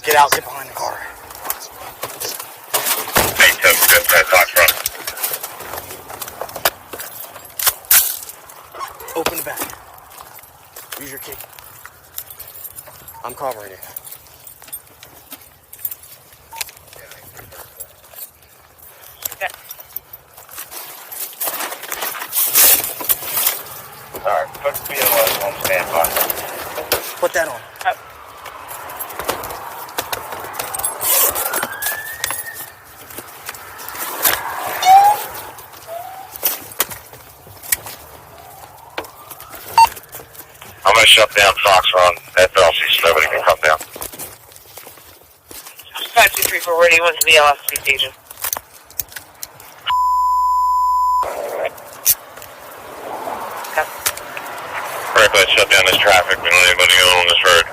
Get out, get behind the car. Hey, Fox Run. Open the back. Use your key. I'm covering you. Alright, put the POS on standby. Put that on. I'm going to shut down Fox Run FLC so nobody can come down. 5234, where do you want to be LSC station? Alright, let's shut down this traffic. We don't need anybody going on this road.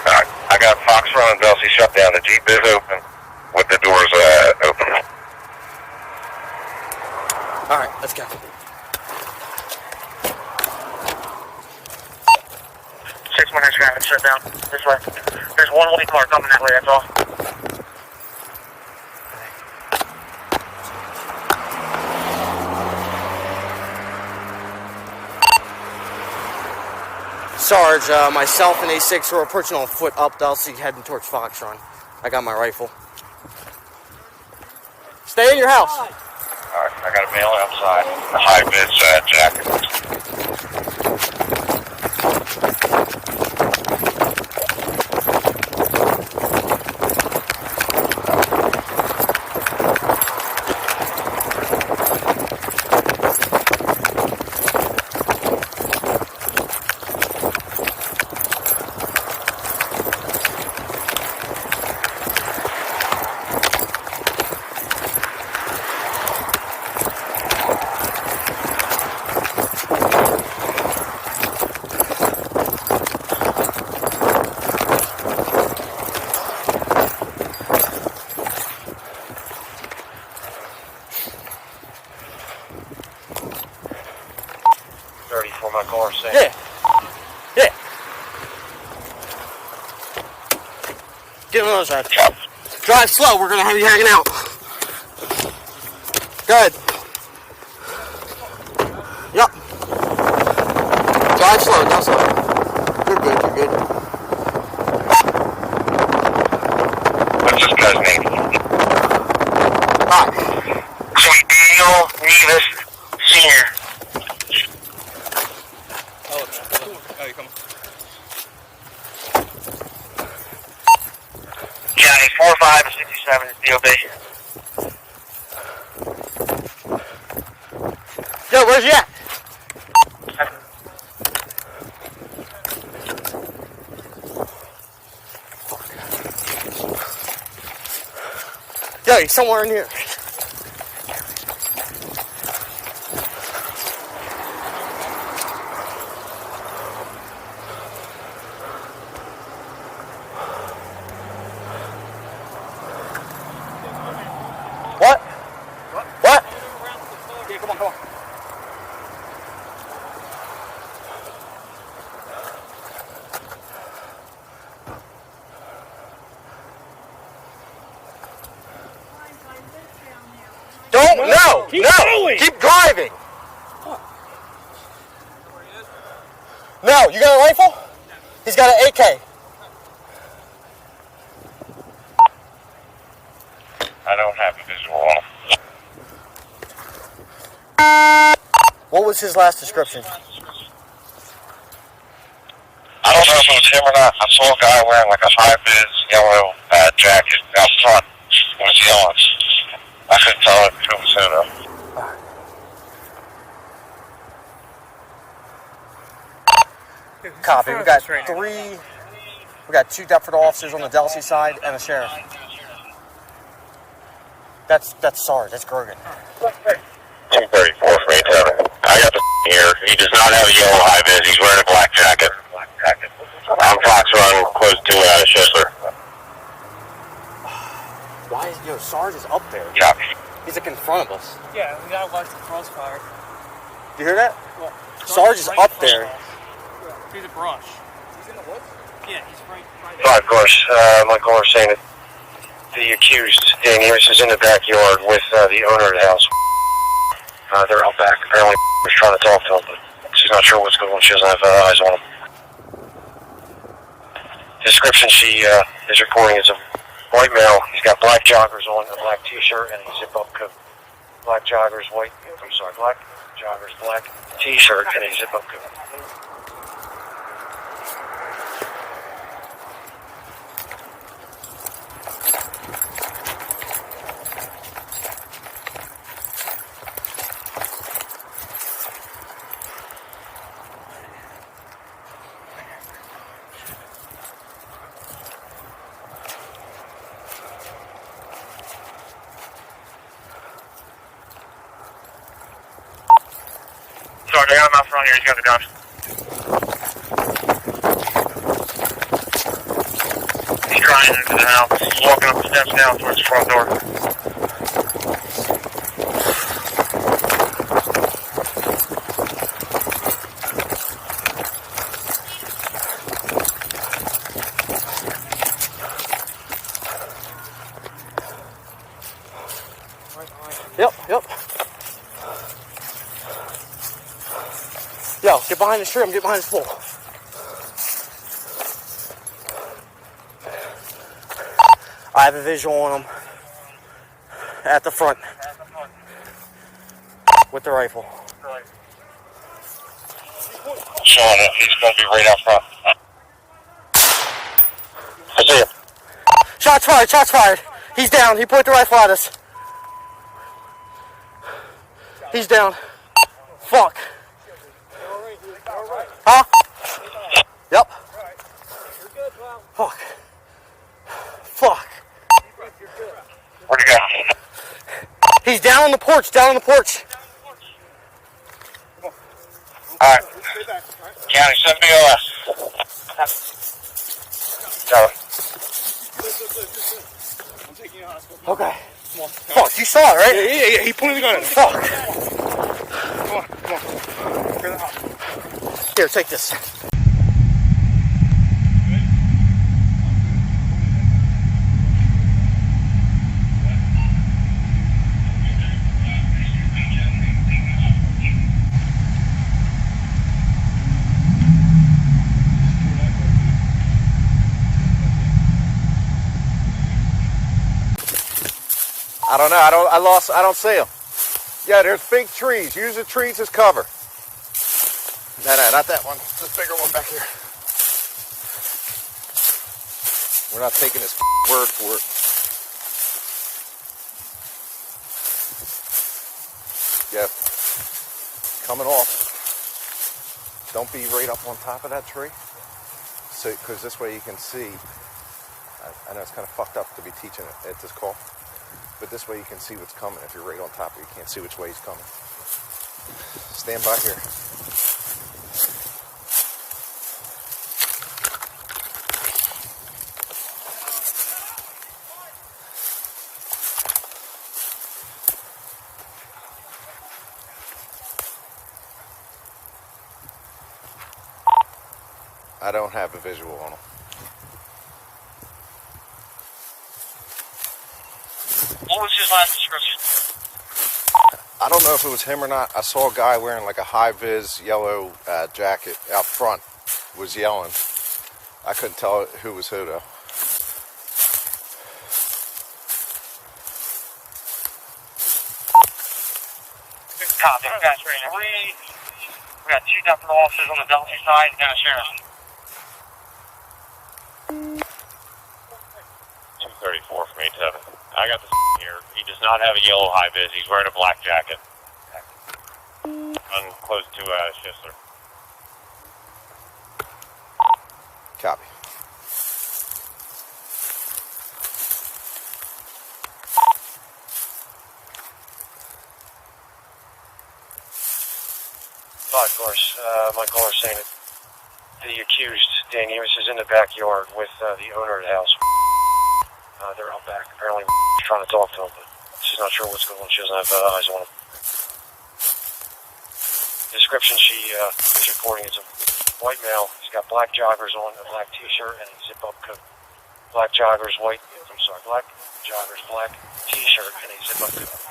Alright, I got Fox Run and Belsey shut down. The Jeep is open with the doors open. Alright, let's go. 619 traffic shut down. This way. There's one white car coming that way, that's all. Sarge, myself and A6 were approaching on foot up Dulcie, heading towards Fox Run. I got my rifle. Stay in your house. Alright, I got a male outside. A high-vis jacket. For my car safe. Yeah. Yeah. Get on the other side. Drive slow. We're going to have you hanging out. Go ahead. Yep. Drive slow. Drive slow. You're good. You're good. What's this guy's name? Alright. Daniel Nevis Sr. Johnny 45 and 67 is DOB. Yo, where's he at? Yo, he's somewhere in here. What? What? Yeah, come on, come on. Don't, no, Keep no, going. keep driving. No, you got a rifle? He's got an AK. I don't have a visual on him. What was his last description? I don't know if it was him or not. I saw a guy wearing like a high-vis yellow jacket out front. It was yellow. I couldn't tell if it was him though. Copy. We got three. We got 2 Deptford officers on the Delsey side and a sheriff. That's Sarge. That's Grogan. 234 from 87. I got the here. He does not have a yellow high-vis. He's wearing a black jacket. I'm Fox Run, close to Schistler. Why is Sarge is up there? Copy. He's like in front of us. Yeah, we gotta watch the crossfire. Do you hear that? What? Sarge is up there. Through the brush. He's in the woods? Yeah, he's right. Five cars. My caller saying that the accused, Daniels, is in the backyard with the owner of the house. They're out back. Apparently, was trying to talk to him, but she's not sure what's going on. She doesn't have eyes on him. The description she is recording is a white male. He's got black joggers on, a black t-shirt, and a zip-up coat. Black joggers, black joggers, black t-shirt, and a zip-up coat. Sorry, I got him out front here. He's got the gun. He's trying into the house. He's walking up the steps down towards the front door. Yep. Yo, get behind this trim, get behind this pole. I have a visual on him at the front with the rifle. Showing it. He's going to be right out front. I see him. Shots fired. He's down. He pointed the rifle at us. He's down. Fuck. Huh? Yep. Fuck. Where'd he go? He's down on the porch. Alright. County 7 BOS. Got it. Okay. Fuck, you saw it, right? Yeah. He pointed the gun at me. Fuck. Come on. Go to the house. Here, take this. I don't know. I don't see them. Yeah, there's big trees. Use the trees as cover. No, not that one. This bigger one back here. We're not taking his word for it. Yeah. Coming off. Don't be right up on top of that tree. So, because this way you can see. I know it's kind of fucked up to be teaching it at this call. But this way you can see what's coming. If you're right on top of it, you can't see which way he's coming. Stand by here. I don't have a visual on him. What was his last description? I don't know if it was him or not. I saw a guy wearing like a high-vis yellow jacket out front was yelling. I couldn't tell who was who though. Copy. We got two deputy officers on the Delta side and a sheriff. 234 from 87. I got this here. He does not have a yellow high vis. He's wearing a black jacket. Close to Schisler. Copy. Five cars. My caller saying that the accused, Daniels, is in the backyard with the owner of the house. They're out back. Apparently, trying to talk to him, but she's not sure what's going on. She doesn't have eyes on him. The description she is recording is a white male. He's got black joggers on, a black t-shirt, and a zip-up coat. Black joggers, black joggers, black t-shirt, and a zip-up coat.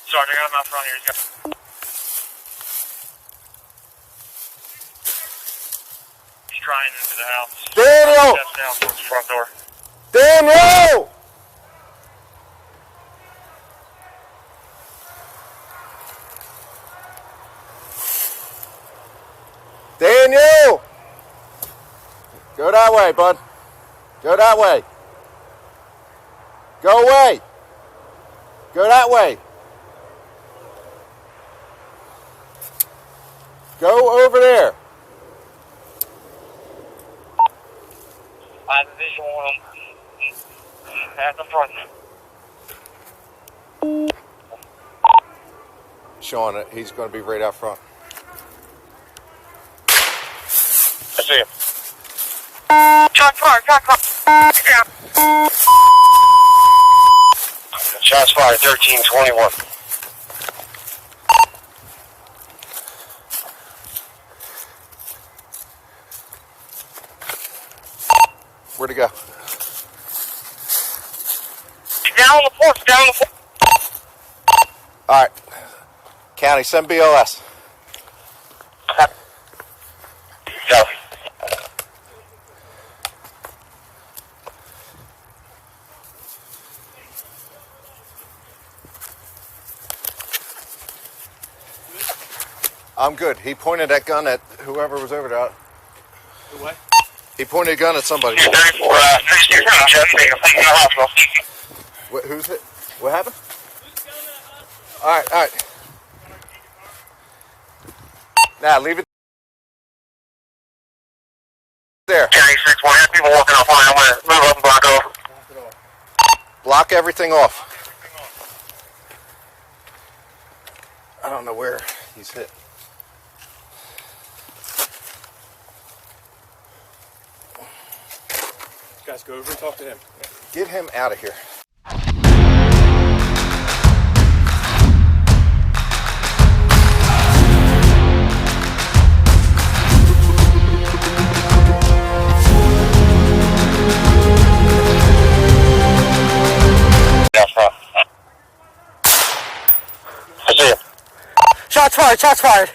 Sergeant, I got him out front here. He's got... He's trying into the house. Daniel! Steps down towards the front door. Daniel! Daniel! Go that way, bud. Go that way. Go away. Go that way. Go over there. I have a visual on him. At the front. Sean, he's going to be right out front. I see him. Shots fired, shots fired. Yeah. Shots fired, 1321. Where'd he go? He's down on the porch, down on the porch. All right. County, send BOS. Go. I'm good. He pointed that gun at whoever was over there. What? He pointed a gun at somebody. 34, 16, Jeff, taking in the hospital. Who's it? What happened? All right, all right. Now, leave it there. County 6, we have people walking off line. I'm going to move up and block off. Block everything off. I don't know where he's hit. Guys, go over and talk to him. Get him out of here. I see him. Shots fired, shots fired.